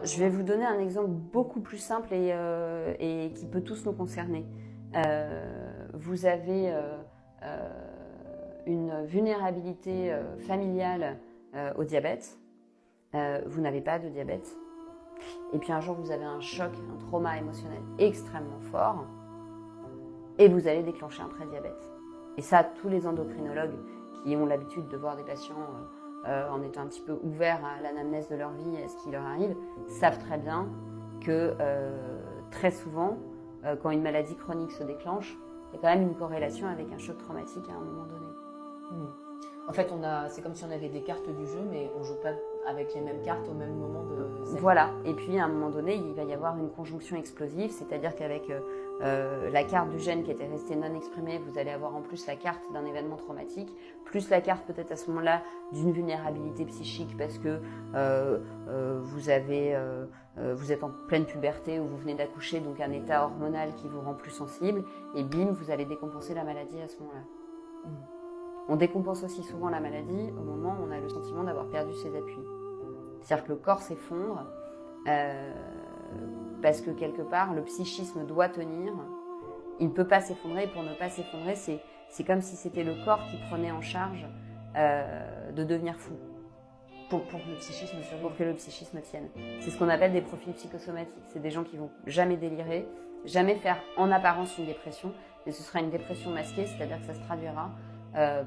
Je vais vous donner un exemple beaucoup plus simple et qui peut tous nous concerner. Vous avez une vulnérabilité familiale au diabète. Vous n'avez pas de diabète. Et puis un jour, vous avez un choc, un trauma émotionnel extrêmement fort et vous allez déclencher un prédiabète. Et ça, tous les endocrinologues qui ont l'habitude de voir des patients en étant un petit peu ouverts à l'anamnèse de leur vie et à ce qui leur arrive, savent très bien que très souvent, quand une maladie chronique se déclenche, il y a quand même une corrélation avec un choc traumatique à un moment donné. En fait, c'est comme si on avait des cartes du jeu, mais on ne joue pas avec les mêmes cartes au même moment de sa vie. Voilà, et puis à un moment donné, il va y avoir une conjonction explosive, c'est-à-dire qu'avec la carte du gène qui était restée non exprimée, vous allez avoir en plus la carte d'un événement traumatique, plus la carte peut-être à ce moment-là d'une vulnérabilité psychique parce que vous êtes en pleine puberté ou vous venez d'accoucher, donc un état hormonal qui vous rend plus sensible, et bim, vous allez décompenser la maladie à ce moment-là. On décompense aussi souvent la maladie au moment où on a le sentiment d'avoir perdu ses appuis. C'est-à-dire que le corps s'effondre parce que quelque part, le psychisme doit tenir. Il ne peut pas s'effondrer, et pour ne pas s'effondrer, c'est comme si c'était le corps qui prenait en charge de devenir fou. Pour que le psychisme survive. Pour que le psychisme tienne. C'est ce qu'on appelle des profils psychosomatiques. C'est des gens qui vont jamais délirer, jamais faire en apparence une dépression, mais ce sera une dépression masquée, c'est-à-dire que ça se traduira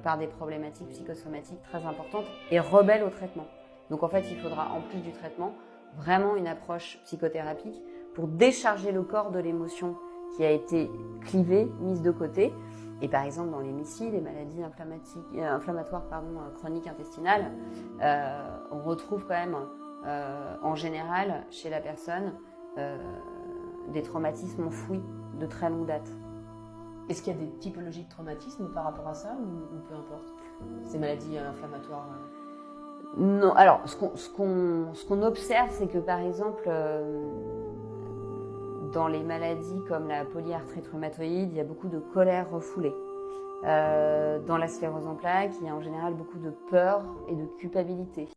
par des problématiques psychosomatiques très importantes et rebelles au traitement. Donc en fait, il faudra, en plus du traitement, vraiment une approche psychothérapique pour décharger le corps de l'émotion qui a été clivée, mise de côté. Et par exemple, dans les MIS-C, les maladies inflammatoires chroniques intestinales, on retrouve quand même, en général, chez la personne, des traumatismes enfouis de très longue date. Est-ce qu'il y a des typologies de traumatisme par rapport à ça ou peu importe? Ces maladies inflammatoires Non, alors ce qu'on observe, c'est que par exemple, dans les maladies comme la polyarthrite rhumatoïde, il y a beaucoup de colère refoulée. Dans la sclérose en plaques, il y a en général beaucoup de peur et de culpabilité.